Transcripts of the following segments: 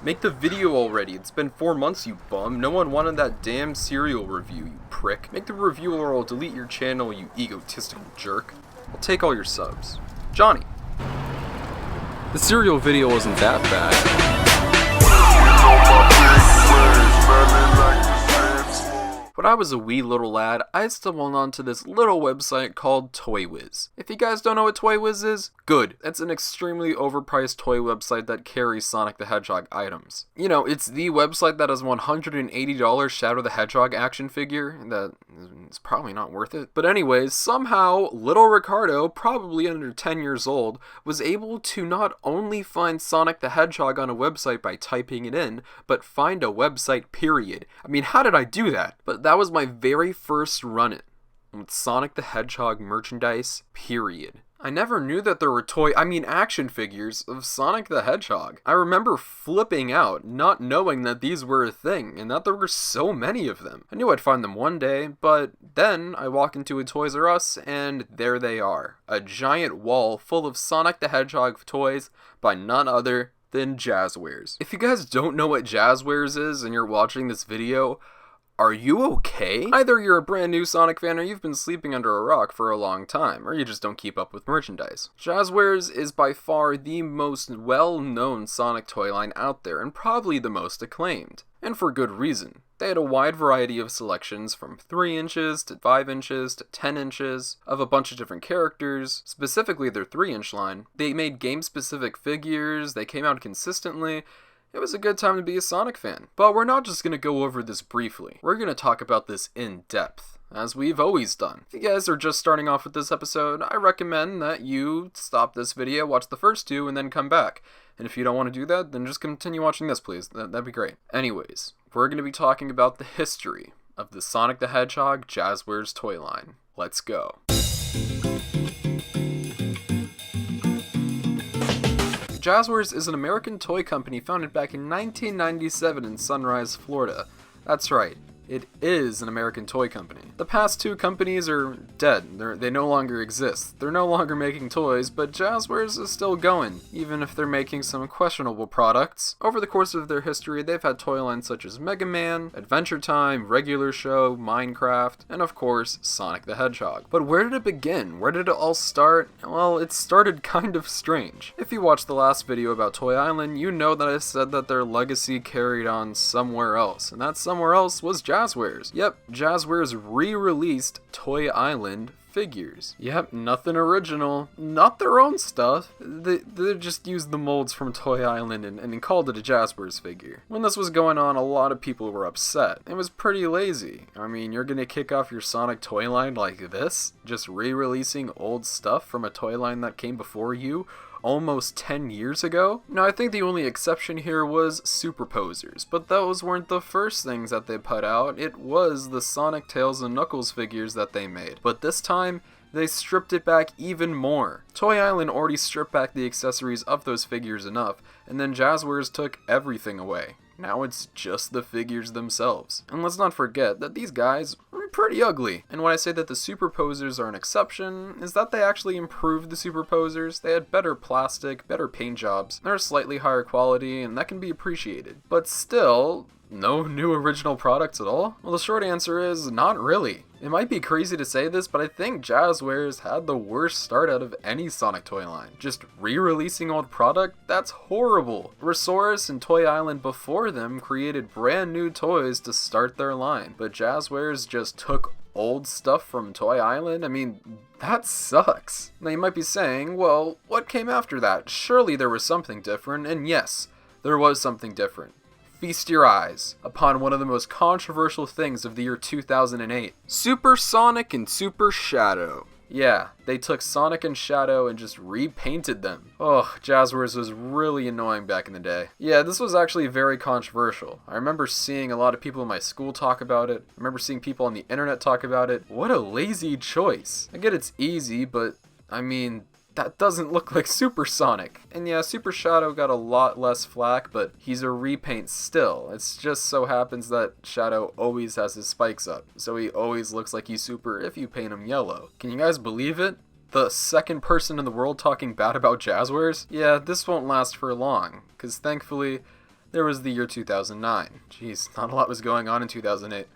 Make the video already. It's been 4 months, you bum. No one wanted that damn cereal review, you prick. Make the review or I'll delete your channel, you egotistical jerk. I'll take all your subs. Johnny. The cereal video wasn't that bad. When I was a wee little lad, I stumbled onto this little website called ToyWiz. If you guys don't know what ToyWiz is, good. It's an extremely overpriced toy website that carries Sonic the Hedgehog items. You know, it's the website that has $180 Shadow the Hedgehog action figure. That is probably not worth it. But anyways, somehow, little Ricardo, probably under 10 years old, was able to not only find Sonic the Hedgehog on a website by typing it in, but find a website, period. I mean, how did I do that? But that was my very first run-in with Sonic the Hedgehog merchandise, period. I never knew that there were action figures of Sonic the Hedgehog. I remember flipping out, not knowing that these were a thing, and that there were so many of them. I knew I'd find them one day, but then I walk into a Toys R Us, and there they are. A giant wall full of Sonic the Hedgehog toys by none other than Jazwares. If you guys don't know what Jazwares is and you're watching this video, are you okay? Either you're a brand new Sonic fan or you've been sleeping under a rock for a long time, or you just don't keep up with merchandise. Jazwares is by far the most well-known Sonic toy line out there, and probably the most acclaimed. And for good reason. They had a wide variety of selections from 3 inches to 5 inches to 10 inches of a bunch of different characters, specifically their 3-inch line. They made game-specific figures, they came out consistently. It was a good time to be a Sonic fan. But we're not just going to go over this briefly. We're going to talk about this in depth, as we've always done. If you guys are just starting off with this episode, I recommend that you stop this video, watch the first 2, and then come back. And if you don't want to do that, then just continue watching this, please. That'd be great. Anyways, we're going to be talking about the history of the Sonic the Hedgehog Jazwares toy line. Let's go. Jazwares is an American toy company founded back in 1997 in Sunrise, Florida. That's right, it is an American toy company. The past 2 companies are dead. They no longer exist. They're no longer making toys, but Jazwares is still going, even if they're making some questionable products. Over the course of their history, they've had toy lines such as Mega Man, Adventure Time, Regular Show, Minecraft, and of course, Sonic the Hedgehog. But where did it begin? Where did it all start? Well, it started kind of strange. If you watched the last video about Toy Island, you know that I said that their legacy carried on somewhere else, and that somewhere else was Jazwares. Yep, Jazwares re-released Toy Island figures. Yep, nothing original, not their own stuff. They just used the molds from Toy Island and called it a Jazwares figure. When this was going on, a lot of people were upset. It was pretty lazy. I mean, you're gonna kick off your Sonic toy line like this? Just re-releasing old stuff from a toy line that came before you? Almost 10 years ago? Now, I think the only exception here was Superposers, but those weren't the first things that they put out. It was the Sonic, Tails, and Knuckles figures that they made. But this time, they stripped it back even more. Toy Island already stripped back the accessories of those figures enough, and then Jazwares took everything away. Now it's just the figures themselves. And let's not forget that these guys are pretty ugly. And when I say that the Superposers are an exception, is that they actually improved the Superposers. They had better plastic, better paint jobs, they're slightly higher quality, and that can be appreciated. But still, no new original products at all? Well, the short answer is not really. It might be crazy to say this, but I think Jazwares had the worst start out of any Sonic toy line. Just re-releasing old product? That's horrible. Reestablishment and Toy Island before them created brand new toys to start their line, but Jazwares just took old stuff from Toy Island? I mean, that sucks. Now you might be saying, well, what came after that? Surely there was something different, and yes, there was something different. Feast your eyes upon one of the most controversial things of the year 2008. Super Sonic and Super Shadow. Yeah, they took Sonic and Shadow and just repainted them. Oh, Jazwares was really annoying back in the day. Yeah, this was actually very controversial. I remember seeing a lot of people in my school talk about it. I remember seeing people on the internet talk about it. What a lazy choice. I get it's easy, but I mean, that doesn't look like Super Sonic. And yeah, Super Shadow got a lot less flack, but he's a repaint still. It's just so happens that Shadow always has his spikes up, so he always looks like he's super if you paint him yellow. Can you guys believe it? The second person in the world talking bad about Jazwares? Yeah, this won't last for long, because thankfully, there was the year 2009. Jeez, not a lot was going on in 2008.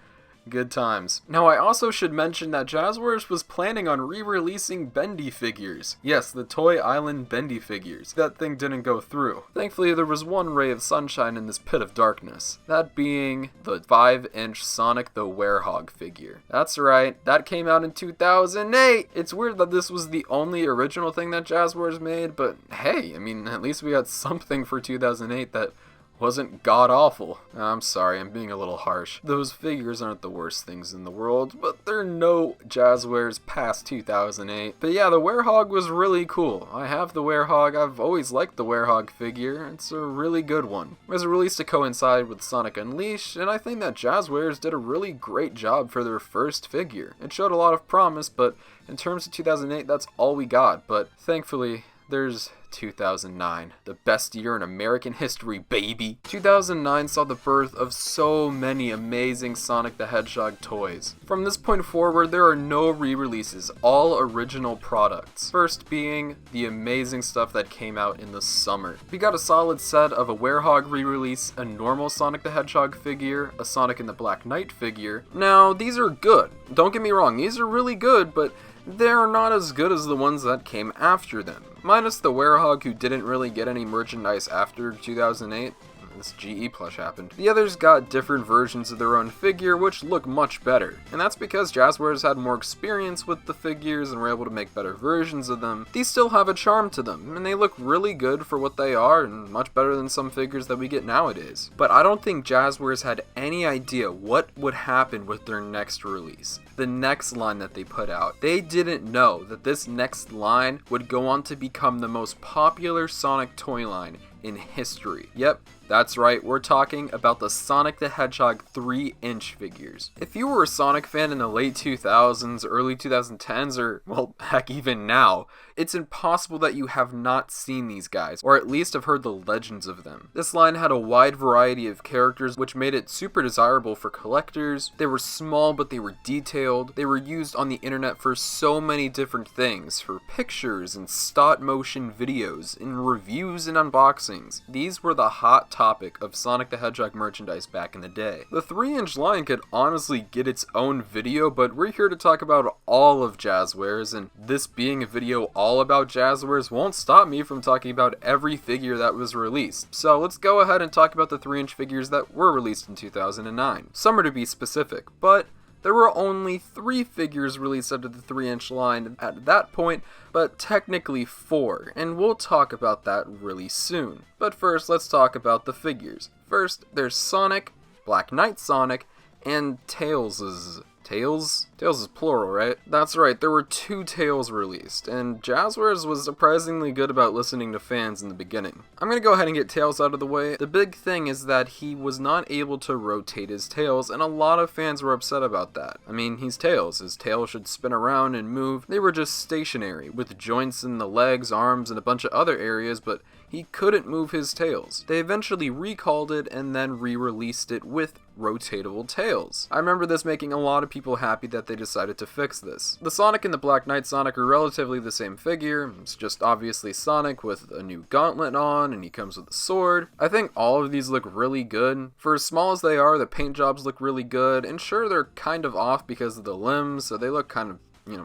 Good times. Now, I also should mention that Jazwares was planning on re-releasing Bendy figures. Yes, the Toy Island Bendy figures. That thing didn't go through. Thankfully, there was one ray of sunshine in this pit of darkness. That being the 5-inch Sonic the Werehog figure. That's right, that came out in 2008! It's weird that this was the only original thing that Jazwares made, but hey, I mean, at least we got something for 2008 that wasn't god-awful. I'm sorry, I'm being a little harsh. Those figures aren't the worst things in the world, but they're no Jazwares past 2008. But yeah, the Werehog was really cool. I have the Werehog. I've always liked the Werehog figure. It's a really good one. It was released to coincide with Sonic Unleashed, and I think that Jazwares did a really great job for their first figure. It showed a lot of promise, but in terms of 2008, that's all we got. But thankfully, there's 2009, the best year in American history, baby. 2009 saw the birth of so many amazing Sonic the Hedgehog toys. From this point forward, there are no re-releases, all original products. First being the amazing stuff that came out in the summer. We got a solid set of a Werehog re-release, a normal Sonic the Hedgehog figure, a Sonic and the Black Knight figure. Now, these are good. Don't get me wrong, these are really good, but they're not as good as the ones that came after them. Minus the Werehog, who didn't really get any merchandise after 2008. This GE plush happened. The others got different versions of their own figure, which look much better. And that's because Jazwares had more experience with the figures and were able to make better versions of them. These still have a charm to them, and they look really good for what they are, and much better than some figures that we get nowadays. But I don't think Jazwares had any idea what would happen with their next release. The next line that they put out. They didn't know that this next line would go on to become the most popular Sonic toy line in history. Yep, that's right, we're talking about the Sonic the Hedgehog 3-inch figures. If you were a Sonic fan in the late 2000s, early 2010s, or, well, heck, even now, it's impossible that you have not seen these guys, or at least have heard the legends of them. This line had a wide variety of characters, which made it super desirable for collectors. They were small, but they were detailed. They were used on the internet for so many different things, for pictures and stop-motion videos, in reviews and unboxings. These were the hot topic of Sonic the Hedgehog merchandise back in the day. The 3-inch line could honestly get its own video, but we're here to talk about all of Jazwares, and this being a video all about Jazwares won't stop me from talking about every figure that was released. So let's go ahead and talk about the 3-inch figures that were released in 2009. Some are to be specific, but there were only 3 figures released under the 3-inch line at that point, but technically 4, and we'll talk about that really soon. But first, let's talk about the figures. First, there's Sonic, Black Knight Sonic, and Tails'. Tails? Tails is plural, right? That's right, there were 2 Tails released, and Jazwares was surprisingly good about listening to fans in the beginning. I'm gonna go ahead and get Tails out of the way. The big thing is that he was not able to rotate his tails, and a lot of fans were upset about that. I mean, he's Tails. His tail should spin around and move. They were just stationary, with joints in the legs, arms, and a bunch of other areas, but he couldn't move his tails. They eventually recalled it and then re-released it with rotatable tails. I remember this making a lot of people happy that they decided to fix this. The Sonic and the Black Knight Sonic are relatively the same figure. It's just obviously Sonic with a new gauntlet on, and he comes with a sword. I think all of these look really good. For as small as they are, the paint jobs look really good, and sure, they're kind of off because of the limbs, so they look kind of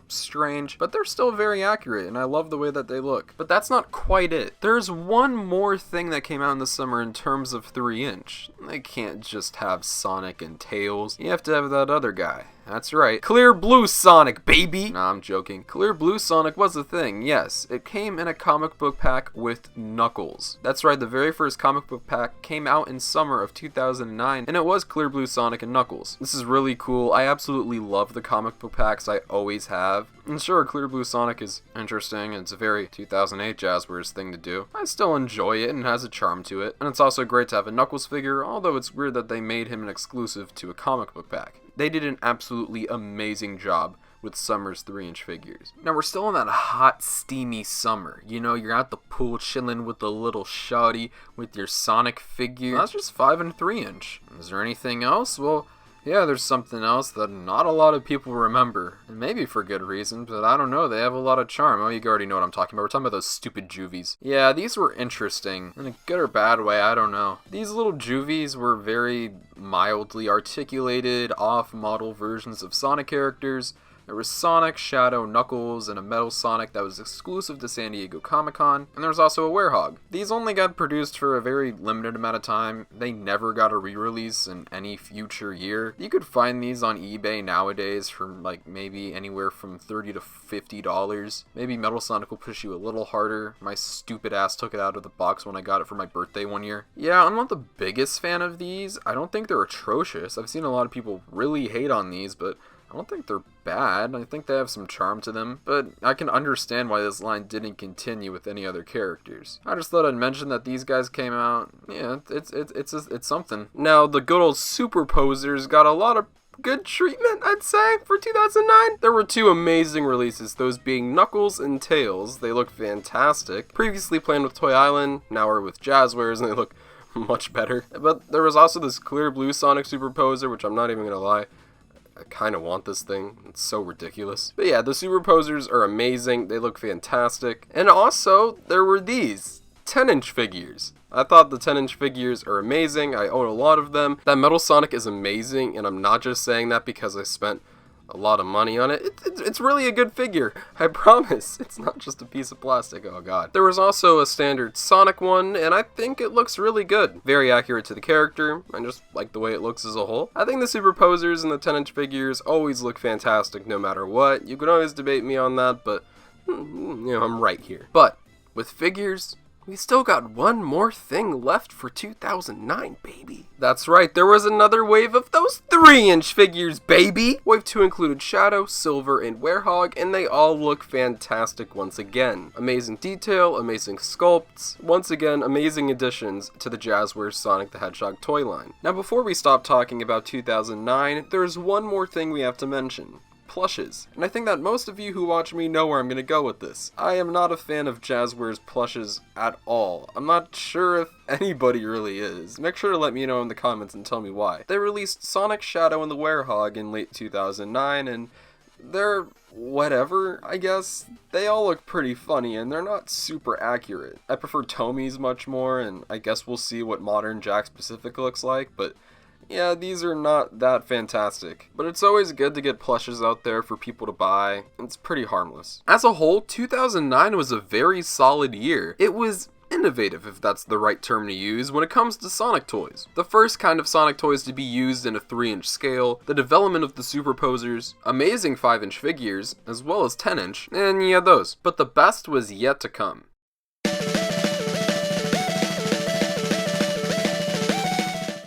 strange, but they're still very accurate, and I love the way that they look. But that's not quite it. There's one more thing that came out in the summer in terms of 3-inch. They can't just have Sonic and Tails. You have to have that other guy. That's right. Clear Blue Sonic, baby! Nah, I'm joking. Clear Blue Sonic was a thing, yes. It came in a comic book pack with Knuckles. That's right, the very first comic book pack came out in summer of 2009, and it was Clear Blue Sonic and Knuckles. This is really cool. I absolutely love the comic book packs. I always have. And sure, Clear Blue Sonic is interesting. It's a very 2008 Jazwares thing to do. I still enjoy it and it has a charm to it. And it's also great to have a Knuckles figure, although it's weird that they made him an exclusive to a comic book pack. They did an absolutely amazing job with summer's 3-inch figures. Now we're still in that hot, steamy summer. You know, you're at the pool chilling with the little shawty with your Sonic figure. That's just 5 and 3-inch. Is there anything else? Well, Yeah, there's something else that not a lot of people remember, and maybe for good reason, but I don't know, they have a lot of charm. Oh, you already know what I'm talking about. We're talking about those stupid juvies. Yeah, these were interesting, in a good or bad way, I don't know. These little juvies were very mildly articulated, off-model versions of Sonic characters. There was Sonic, Shadow, Knuckles, and a Metal Sonic that was exclusive to San Diego Comic-Con, and there was also a Werehog. These only got produced for a very limited amount of time. They never got a re-release in any future year. You could find these on eBay nowadays for like maybe anywhere from $30 to $50. Maybe Metal Sonic will push you a little harder. My stupid ass took it out of the box when I got it for my birthday one year. Yeah, I'm not the biggest fan of these. I don't think they're atrocious. I've seen a lot of people really hate on these, but I don't think they're bad. I think they have some charm to them, but I can understand why this line didn't continue with any other characters. I just thought I'd mention that these guys came out. Yeah, it's something. Now, the good old Superposers got a lot of good treatment, I'd say, for 2009. There were two amazing releases, those being Knuckles and Tails. They look fantastic. Previously planned with Toy Island, now we're with Jazwares, and they look much better. But there was also this clear blue Sonic Superposer, which I'm not even gonna lie, I kind of want this thing. It's so ridiculous. But yeah, the Superposers are amazing. They look fantastic. And also, there were these 10-inch figures. I thought the 10-inch figures are amazing. I own a lot of them. That Metal Sonic is amazing, and I'm not just saying that because I spent a lot of money on it. It's really a good figure. I promise. It's not just a piece of plastic. Oh god. There was also a standard Sonic one, and I think it looks really good. Very accurate to the character. I just like the way it looks as a whole. I think the Superposers and the 10-inch figures always look fantastic no matter what. You can always debate me on that, but you know, I'm right here. But with figures, we still got one more thing left for 2009, baby. That's right, there was another wave of those 3-inch figures, baby! Wave 2 included Shadow, Silver, and Werehog, and they all look fantastic once again. Amazing detail, amazing sculpts, once again, amazing additions to the Jazwares Sonic the Hedgehog toy line. Now before we stop talking about 2009, there's one more thing we have to mention. Plushes. And I think that most of you who watch me know where I'm going to go with this. I am not a fan of Jazwares plushes at all. I'm not sure if anybody really is. Make sure to let me know in the comments and tell me why. They released Sonic, Shadow, and the Werehog in late 2009, and they're whatever, I guess. They all look pretty funny, and they're not super accurate. I prefer Tommy's much more, and I guess we'll see what modern Jakks Pacific looks like, but yeah, these are not that fantastic, but it's always good to get plushes out there for people to buy. It's pretty harmless. As a whole, 2009 was a very solid year. It was innovative, if that's the right term to use, when it comes to Sonic toys. The first kind of Sonic toys to be used in a 3-inch scale, the development of the Superposers, amazing 5-inch figures, as well as 10-inch, and yeah, those. But the best was yet to come.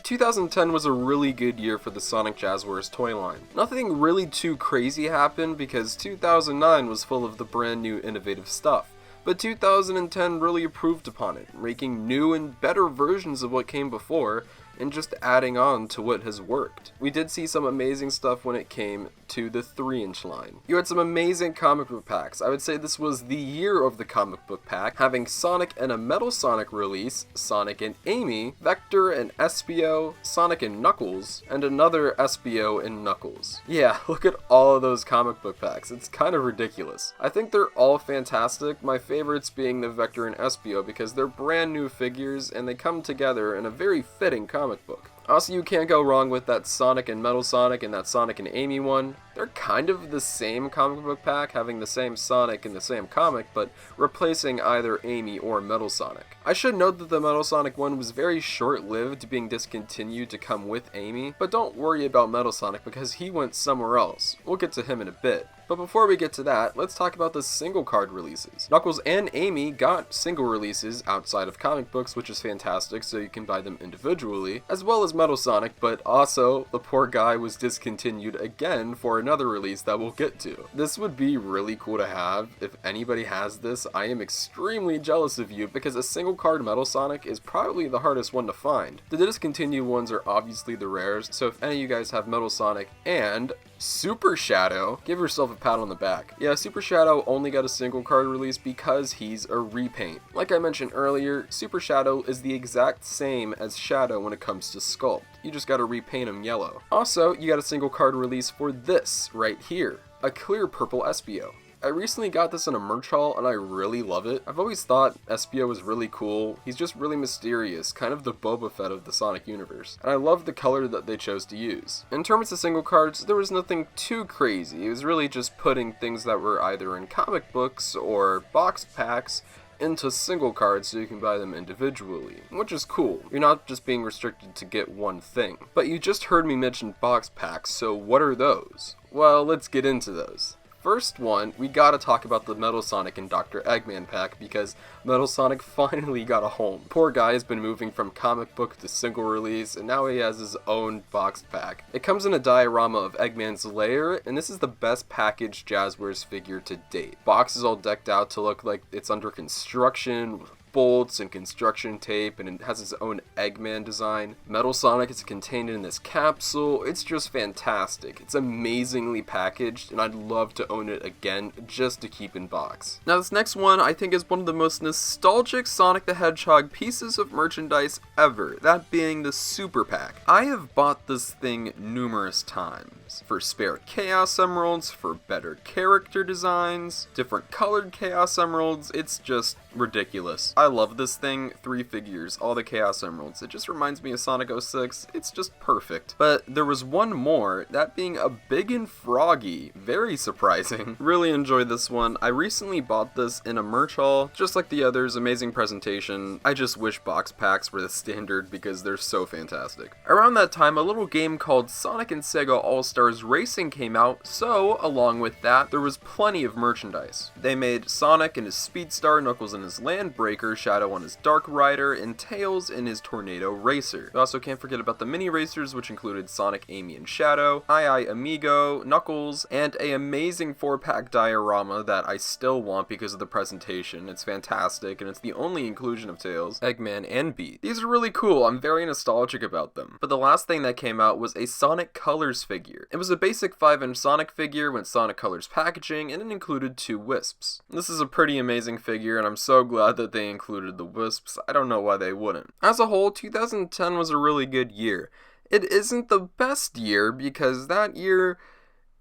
2010 was a really good year for the Sonic Jazwares toy line. Nothing really too crazy happened because 2009 was full of the brand new innovative stuff, but 2010 really improved upon it, making new and better versions of what came before and just adding on to what has worked. We did see some amazing stuff when it came to the 3-inch line. You had some amazing comic book packs. I would say this was the year of the comic book pack, having Sonic and a Metal Sonic release, Sonic and Amy, Vector and Espio, Sonic and Knuckles, and another Espio and Knuckles. Yeah, look at all of those comic book packs. It's kind of ridiculous. I think they're all fantastic, my favorites being the Vector and Espio because they're brand new figures and they come together in a very fitting comic book. Also, you can't go wrong with that Sonic and Metal Sonic and that Sonic and Amy one. They're kind of the same comic book pack, having the same Sonic in the same comic, but replacing either Amy or Metal Sonic. I should note that the Metal Sonic one was very short-lived, being discontinued to come with Amy, but don't worry about Metal Sonic because he went somewhere else. We'll get to him in a bit. But before we get to that, let's talk about the single card releases. Knuckles and Amy got single releases outside of comic books, which is fantastic, so you can buy them individually, as well as Metal Sonic, but also the poor guy was discontinued again for another release that we'll get to. This would be really cool to have. If anybody has this, I am extremely jealous of you because a single card Metal Sonic is probably the hardest one to find. The discontinued ones are obviously the rares, so if any of you guys have Metal Sonic and Super Shadow, give yourself a pat on the back. Yeah, Super Shadow only got a single card release because he's a repaint. Like I mentioned earlier, Super Shadow is the exact same as Shadow when it comes to sculpt. you just gotta repaint them yellow. Also, you got a single card release for this right here, a clear purple Espio. I recently got this in a merch haul and I really love it. I've always thought Espio was really cool. He's just really mysterious, kind of the Boba Fett of the Sonic universe. And I love the color that they chose to use. In terms of single cards, there was nothing too crazy. It was really just putting things that were either in comic books or box packs into single cards so you can buy them individually, which is cool. You're not just being restricted to get one thing. But you just heard me mention box packs, so what are those? Well, let's get into those. First one, we gotta talk about the Metal Sonic and Dr. Eggman pack because Metal Sonic finally got a home. Poor guy has been moving from comic book to single release and now he has his own boxed pack. It comes in a diorama of Eggman's lair and this is the best packaged Jazwares figure to date. Box is all decked out to look like it's under construction with bolts and construction tape, and it has its own Eggman design. Metal Sonic is contained in this capsule. It's just fantastic. It's amazingly packaged, and I'd love to own it again just to keep in box. Now this next one I think is one of the most nostalgic Sonic the Hedgehog pieces of merchandise ever, that being the Super Pack. I have bought this thing numerous times. For spare Chaos Emeralds, for better character designs, different colored Chaos Emeralds, it's just ridiculous. I love this thing, 3 figures, all the Chaos Emeralds. It just reminds me of Sonic 06, it's just perfect. But there was one more, that being a Big and Froggy, very surprising. Really enjoyed this one. I recently bought this in a merch haul, just like the others, amazing presentation. I just wish box packs were the standard because they're so fantastic. Around that time, a little game called Sonic and Sega All-Stars Racing came out, so along with that, there was plenty of merchandise. They made Sonic in his Speedstar, Knuckles in his Landbreaker, Shadow on his Dark Rider, and Tails in his Tornado Racer. We also can't forget about the mini racers, which included Sonic, Amy, and Shadow, Ai Amigo, Knuckles, and a amazing 4-pack diorama that I still want because of the presentation. It's fantastic, and it's the only inclusion of Tails, Eggman, and Beat. These are really cool, I'm very nostalgic about them. But the last thing that came out was a Sonic Colors figure. It was a basic 5-inch Sonic figure with Sonic Colors packaging, and it included 2 Wisps. This is a pretty amazing figure, and I'm so glad that they included the Wisps. I don't know why they wouldn't. As a whole, 2010 was a really good year. It isn't the best year because that year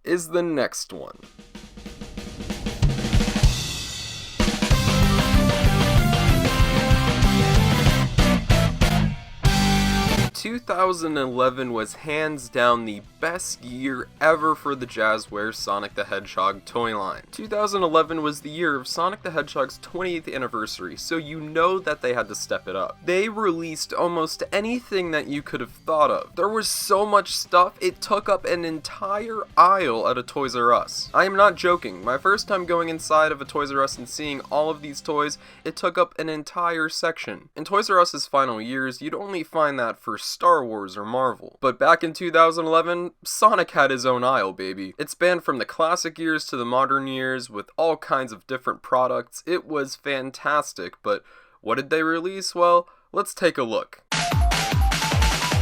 is the next one. 2011 was hands down the best year ever for the Jazwares Sonic the Hedgehog toy line. 2011 was the year of Sonic the Hedgehog's 20th anniversary, so you know that they had to step it up. They released almost anything that you could have thought of. There was so much stuff, it took up an entire aisle at a Toys R Us. I am not joking, my first time going inside of a Toys R Us and seeing all of these toys, it took up an entire section. In Toys R Us's final years, you'd only find that for Star Wars or Marvel. But back in 2011, Sonic had his own aisle, baby. It spanned from the classic years to the modern years with all kinds of different products. It was fantastic, but what did they release? Well, let's take a look.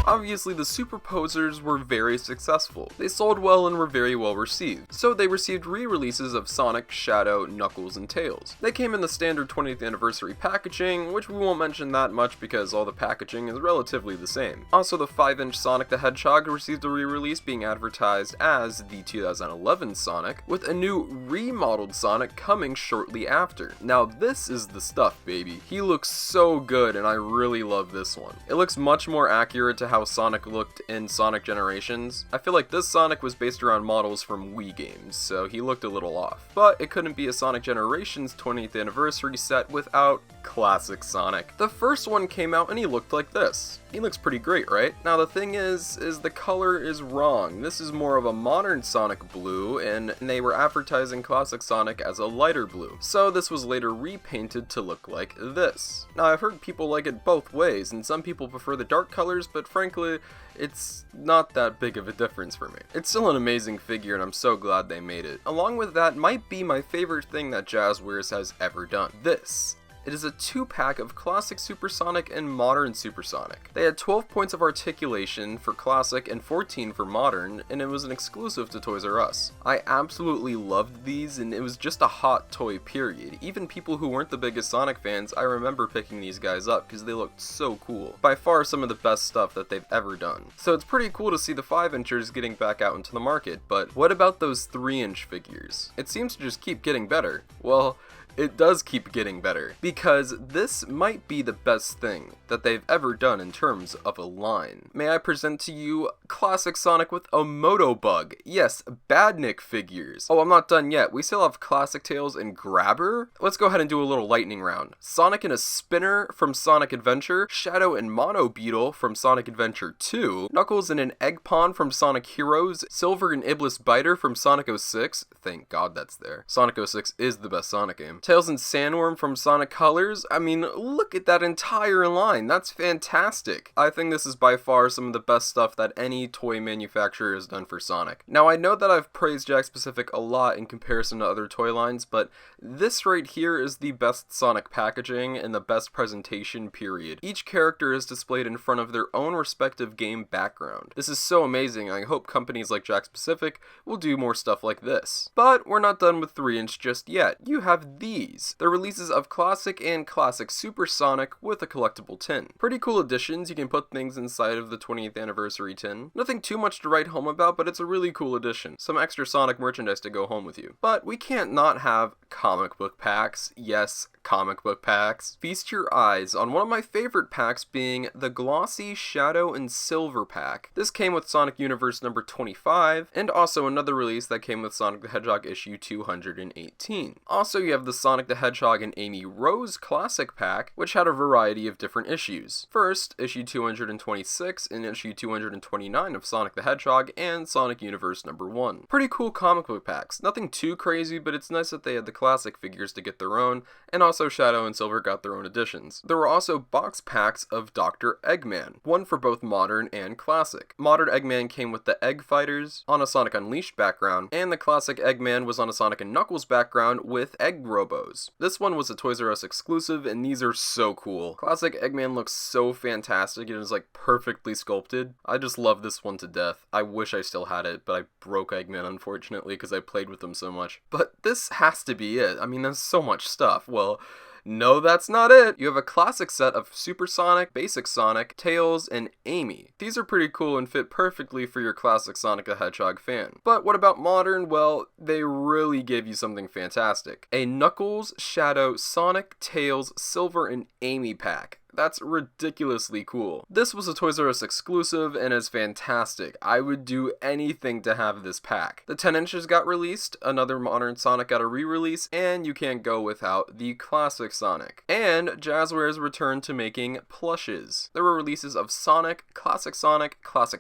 Obviously, the Superposers were very successful. They sold well and were very well received, so they received re-releases of Sonic, Shadow, Knuckles, and Tails. They came in the standard 20th anniversary packaging, which we won't mention that much because all the packaging is relatively the same. Also, the 5-inch Sonic the Hedgehog received a re-release being advertised as the 2011 Sonic, with a new remodeled Sonic coming shortly after. Now this is the stuff, baby. He looks so good and I really love this one. It looks much more accurate to how Sonic looked in Sonic Generations. I feel like this Sonic was based around models from Wii games, so he looked a little off. But it couldn't be a Sonic Generations 20th anniversary set without classic Sonic. The first one came out and he looked like this. He looks pretty great, right? Now the thing is the color is wrong. This is more of a modern Sonic blue, and they were advertising classic Sonic as a lighter blue. So this was later repainted to look like this. Now I've heard people like it both ways, and some people prefer the dark colors, but frankly, it's not that big of a difference for me. It's still an amazing figure and I'm so glad they made it. Along with that might be my favorite thing that Jazwares has ever done. This It is a 2-pack of Classic Supersonic and Modern Supersonic. They had 12 points of articulation for Classic and 14 for Modern, and it was an exclusive to Toys R Us. I absolutely loved these, and it was just a hot toy period. Even people who weren't the biggest Sonic fans, I remember picking these guys up because they looked so cool. By far some of the best stuff that they've ever done. So it's pretty cool to see the 5-inchers getting back out into the market, but what about those 3-inch figures? It seems to just keep getting better. Well, it does keep getting better, because this might be the best thing that they've ever done in terms of a line. May I present to you Classic Sonic with a Motobug? Yes, Badnik figures. Oh, I'm not done yet. We still have Classic Tails and Grabber. Let's go ahead and do a little lightning round. Sonic in a Spinner from Sonic Adventure, Shadow and Mono Beetle from Sonic Adventure 2, Knuckles in an Egg Pond from Sonic Heroes, Silver and Iblis Biter from Sonic 06. Thank God that's there. Sonic 06 is the best Sonic game. Tails and Sandworm from Sonic Colors. I mean, look at that entire line. That's fantastic. I think this is by far some of the best stuff that any toy manufacturer has done for Sonic. Now, I know that I've praised Jakks Pacific a lot in comparison to other toy lines, but this right here is the best Sonic packaging and the best presentation, period. Each character is displayed in front of their own respective game background. This is so amazing. I hope companies like Jakks Pacific will do more stuff like this. But we're not done with 3-inch just yet. You have these. They're releases of Classic and Classic Supersonic with a collectible tin. Pretty cool additions. You can put things inside of the 20th anniversary tin. Nothing too much to write home about, but it's a really cool addition. Some extra Sonic merchandise to go home with you. But we can't not have comic book packs. Yes, comic book packs. Feast your eyes on one of my favorite packs being the glossy Shadow and Silver pack. This came with Sonic Universe number 25, and also another release that came with Sonic the Hedgehog issue 218. Also, you have the Sonic the Hedgehog and Amy Rose Classic pack, which had a variety of different issues. First, issue 226 and issue 229 of Sonic the Hedgehog and Sonic Universe number 1. Pretty cool comic book packs. Nothing too crazy, but it's nice that they had the classic figures to get their own, and also Shadow and Silver got their own additions. There were also box packs of Dr. Eggman, one for both Modern and Classic. Modern Eggman came with the Egg Fighters on a Sonic Unleashed background, and the Classic Eggman was on a Sonic and Knuckles background with Egg Robos. This one was a Toys R Us exclusive, and these are so cool. Classic Eggman looks so fantastic, it is like perfectly sculpted. I just love this one to death. I wish I still had it, but I broke Eggman unfortunately because I played with him so much. But this has to be it. I mean, there's so much stuff. Well, no, that's not it. You have a classic set of Supersonic, Basic Sonic, Tails, and Amy. These are pretty cool and fit perfectly for your classic Sonic the Hedgehog fan. But what about Modern? Well, they really gave you something fantastic. A Knuckles, Shadow, Sonic, Tails, Silver, and Amy pack. That's ridiculously cool. This was a Toys R Us exclusive and is fantastic. I would do anything to have this pack. The 10 inches got released, another Modern Sonic got a re-release, and you can't go without the Classic Sonic. And Jazwares returned to making plushes. There were releases of Sonic, Classic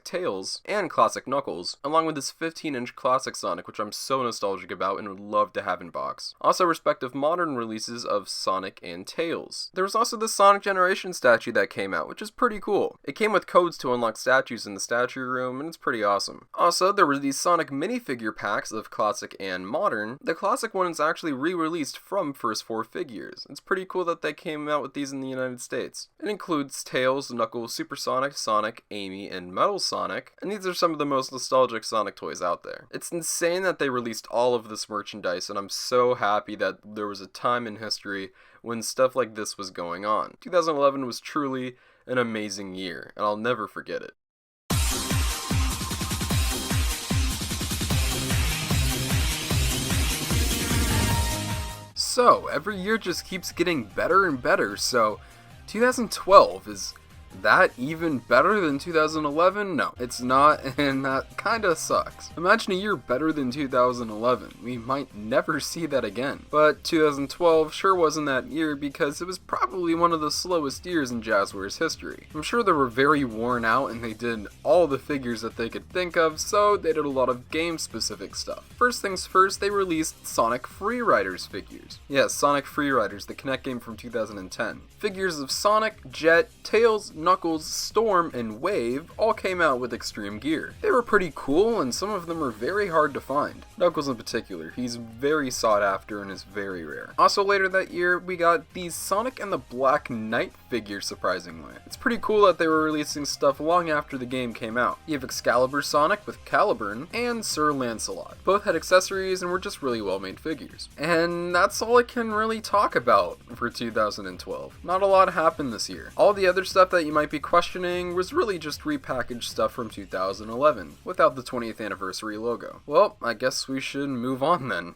Tails, and Classic Knuckles, along with this 15-inch Classic Sonic, which I'm so nostalgic about and would love to have in box. Also respective Modern releases of Sonic and Tails. There was also the Sonic Generation statue that came out, which is pretty cool. It came with codes to unlock statues in the statue room, and it's pretty awesome. Also, there were these Sonic minifigure packs of Classic and Modern. The Classic one is actually re-released from first 4 figures. It's pretty cool that they came out with these in the United States. It includes Tails, Knuckles, Supersonic, Sonic, Amy, and Metal Sonic, and these are some of the most nostalgic Sonic toys out there. It's insane that they released all of this merchandise, and I'm so happy that there was a time in history when stuff like this was going on. 2011 was truly an amazing year, and I'll never forget it. So, every year just keeps getting better and better, so 2012 is that even better than 2011? No, it's not, and that kinda sucks. Imagine a year better than 2011. We might never see that again. But 2012 sure wasn't that year because it was probably one of the slowest years in Jazwares history. I'm sure they were very worn out and they did all the figures that they could think of, so they did a lot of game-specific stuff. First things first, they released Sonic Freeriders figures. Yes, Sonic Freeriders, the Kinect game from 2010. Figures of Sonic, Jet, Tails, Knuckles, Storm, and Wave all came out with extreme gear. They were pretty cool, and some of them are very hard to find. Knuckles in particular, he's very sought after and is very rare. Also later that year, we got these Sonic and the Black Knight figures, surprisingly. It's pretty cool that they were releasing stuff long after the game came out. You have Excalibur Sonic with Caliburn, and Sir Lancelot. Both had accessories and were just really well made figures. And that's all I can really talk about for 2012. Not a lot happened this year. All the other stuff that you might be questioning was really just repackaged stuff from 2011, without the 20th anniversary logo. Well, I guess we should move on then.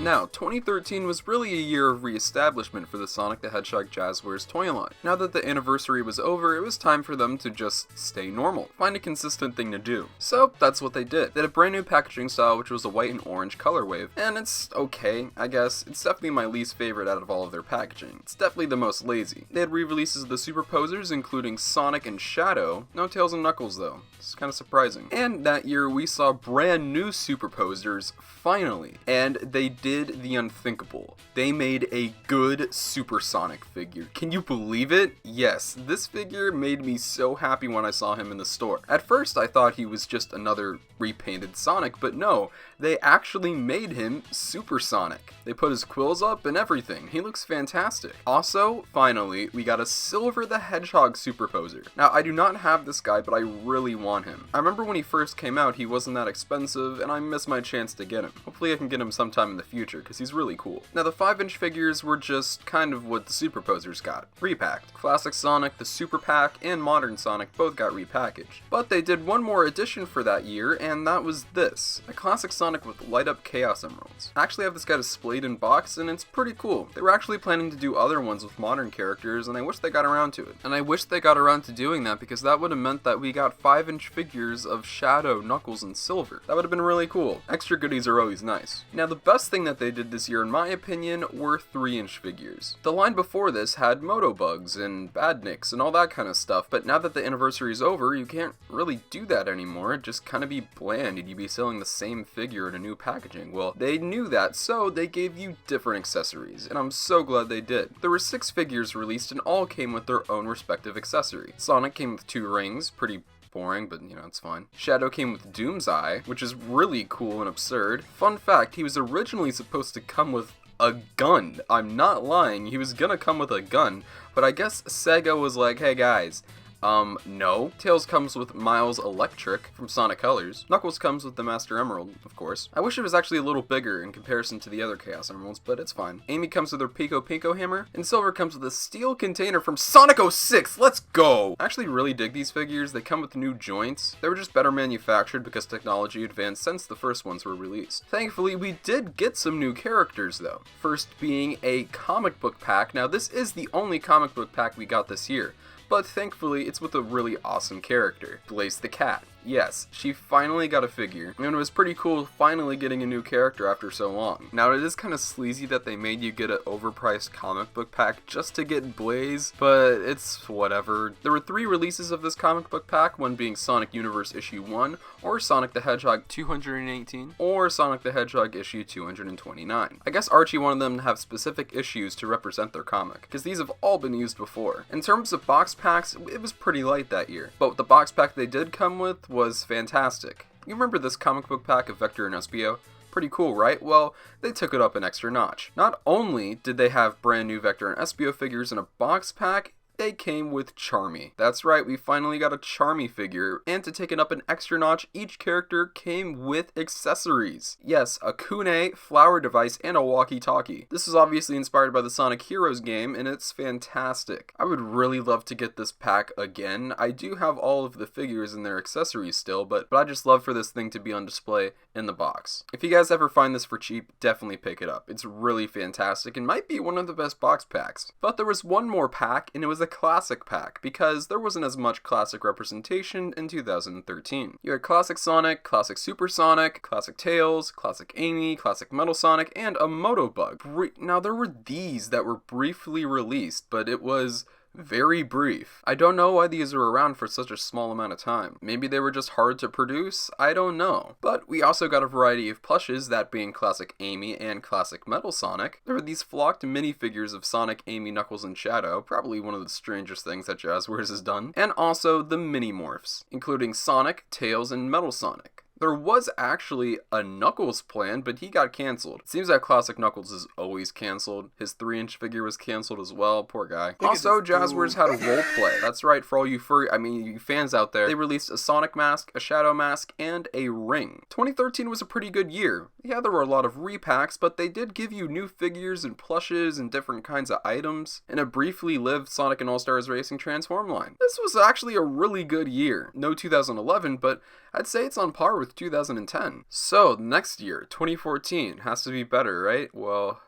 Now, 2013 was really a year of reestablishment for the Sonic the Hedgehog Jazwares toy line. Now that the anniversary was over, it was time for them to just stay normal, find a consistent thing to do. So that's what they did. They had a brand new packaging style, which was a white and orange color wave, and it's okay, I guess. It's definitely my least favorite out of all of their packaging. It's definitely the most lazy. They had re-releases of the Superposers, including Sonic and Shadow. No Tails and Knuckles though. It's kind of surprising. And that year we saw brand new Superposers, finally. And they did the unthinkable. They made a good Supersonic figure. Can you believe it? Yes, this figure made me so happy when I saw him in the store. At first I thought he was just another repainted Sonic, but no, they actually made him Supersonic. They put his quills up and everything. He looks fantastic. Also, finally, we got a Silver the Hedgehog Superposer. Now, I do not have this guy, but I really want him. I remember when he first came out, he wasn't that expensive, and I missed my chance to get him. Hopefully I can get him sometime in the future, because he's really cool. Now, the 5-inch figures were just kind of what the Superposers got. Repacked. Classic Sonic, the Super Pack, and Modern Sonic both got repackaged. But they did one more addition for that year, and that was this. A Classic Sonic with light-up Chaos Emeralds. I actually have this guy displayed in box, and it's pretty cool. They were actually planning to do other ones with modern characters, and I wish they got around to it. And I wish they got around to doing that, because that would have meant that we got 5-inch figures of Shadow, Knuckles, and Silver. That would have been really cool. Extra goodies are always nice. Now, the best thing that they did this year, in my opinion, were 3-inch figures. The line before this had Motobugs and Badniks and all that kind of stuff, but now that the anniversary is over, you can't really do that anymore. It'd just kind of be bland, and you'd be selling the same figure in a new packaging. Well, they knew that, so they gave you different accessories, and I'm so glad they did. There were 6 figures released, and all came with their own respective accessory. Sonic came with 2 rings, pretty boring, but you know, it's fine. Shadow came with Doom's Eye, which is really cool and absurd. Fun fact, he was originally supposed to come with a gun. I'm not lying, he was gonna come with a gun, but I guess Sega was like, hey guys, no. Tails comes with Miles Electric from Sonic Colors. Knuckles comes with the Master Emerald, of course. I wish it was actually a little bigger in comparison to the other Chaos Emeralds, but it's fine. Amy comes with her Pico Pico hammer, and Silver comes with a steel container from Sonic 06. Let's go! I actually really dig these figures. They come with new joints. They were just better manufactured because technology advanced since the first ones were released. Thankfully, we did get some new characters, though. First being a comic book pack. Now, this is the only comic book pack we got this year, but thankfully it's with a really awesome character, Blaze the Cat. Yes, she finally got a figure, and it was pretty cool finally getting a new character after so long. Now, it is kind of sleazy that they made you get an overpriced comic book pack just to get Blaze, but it's whatever. There were 3 releases of this comic book pack, one being Sonic Universe Issue 1, or Sonic the Hedgehog 218, or Sonic the Hedgehog Issue 229. I guess Archie wanted them to have specific issues to represent their comic, because these have all been used before. In terms of box packs, it was pretty light that year, but the box pack they did come with was fantastic. You remember this comic book pack of Vector and Espio? Pretty cool, right? Well, they took it up an extra notch. Not only did they have brand new Vector and Espio figures in a box pack, they came with Charmy. That's right, we finally got a Charmy figure, and to take it up an extra notch, each character came with accessories. Yes, a kunai, flower device, and a walkie-talkie. This is obviously inspired by the Sonic Heroes game, and it's fantastic. I would really love to get this pack again. I do have all of the figures and their accessories still, but I just love for this thing to be on display in the box. If you guys ever find this for cheap, definitely pick it up. It's really fantastic and might be one of the best box packs. But there was one more pack, and it was a classic pack, because there wasn't as much classic representation in 2013. You had Classic Sonic, Classic Super Sonic, Classic Tails, Classic Amy, Classic Metal Sonic, and a Motobug. Now there were these that were briefly released, but it was very brief. I don't know why these were around for such a small amount of time. Maybe they were just hard to produce, I don't know. But we also got a variety of plushes, that being Classic Amy and Classic Metal Sonic. There were these flocked minifigures of Sonic, Amy, Knuckles, and Shadow, probably one of the strangest things that Jazwares has done. And also the mini-morphs, including Sonic, Tails, and Metal Sonic. There was actually a Knuckles plan, but he got canceled. It seems that Classic Knuckles is always canceled. His 3-inch figure was canceled as well, poor guy. Also, Jazwares had roleplay. That's right, for all you you fans out there, they released a Sonic mask, a Shadow mask, and a ring. 2013 was a pretty good year. Yeah, there were a lot of repacks, but they did give you new figures and plushes and different kinds of items, and a briefly lived Sonic and All-Stars Racing Transform line. This was actually a really good year. No 2011, but I'd say it's on par with 2010. So, next year, 2014, has to be better, right? Well,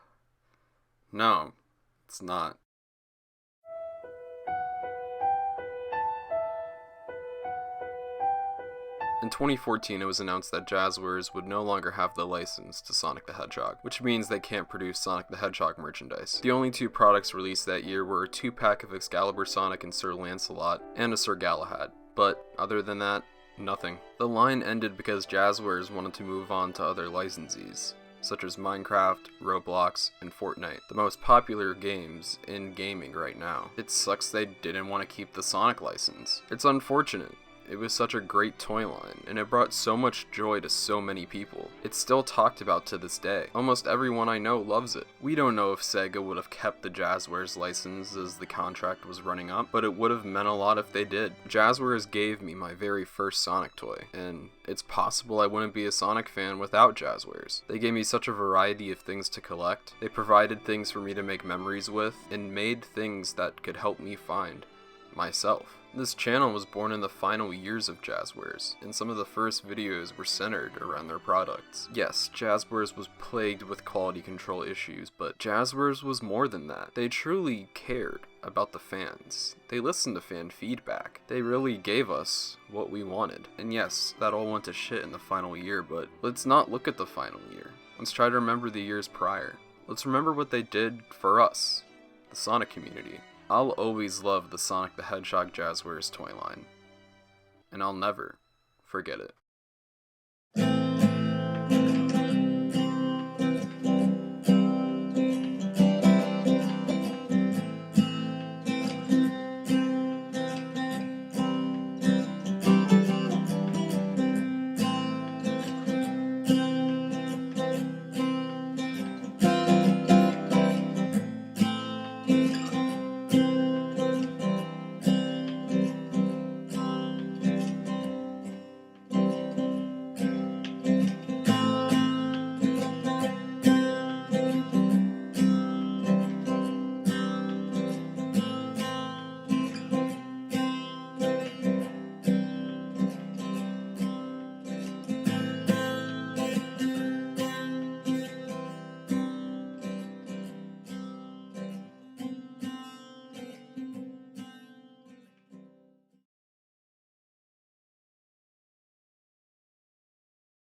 no, it's not. In 2014, it was announced that Jazwares would no longer have the license to Sonic the Hedgehog, which means they can't produce Sonic the Hedgehog merchandise. The only two products released that year were a 2-pack of Excalibur Sonic and Sir Lancelot, and a Sir Galahad. But, other than that, nothing. The line ended because Jazwares wanted to move on to other licensees, such as Minecraft, Roblox, and Fortnite, the most popular games in gaming right now. It sucks they didn't want to keep the Sonic license. It's unfortunate. It was such a great toy line, and it brought so much joy to so many people. It's still talked about to this day. Almost everyone I know loves it. We don't know if Sega would have kept the Jazwares license as the contract was running up, but it would have meant a lot if they did. Jazwares gave me my very first Sonic toy, and it's possible I wouldn't be a Sonic fan without Jazwares. They gave me such a variety of things to collect. They provided things for me to make memories with, and made things that could help me find myself. This channel was born in the final years of Jazwares, and some of the first videos were centered around their products. Yes, Jazwares was plagued with quality control issues, but Jazwares was more than that. They truly cared about the fans. They listened to fan feedback. They really gave us what we wanted. And yes, that all went to shit in the final year, but let's not look at the final year. Let's try to remember the years prior. Let's remember what they did for us, the Sonic community. I'll always love the Sonic the Hedgehog Jazwares toy line, and I'll never forget it.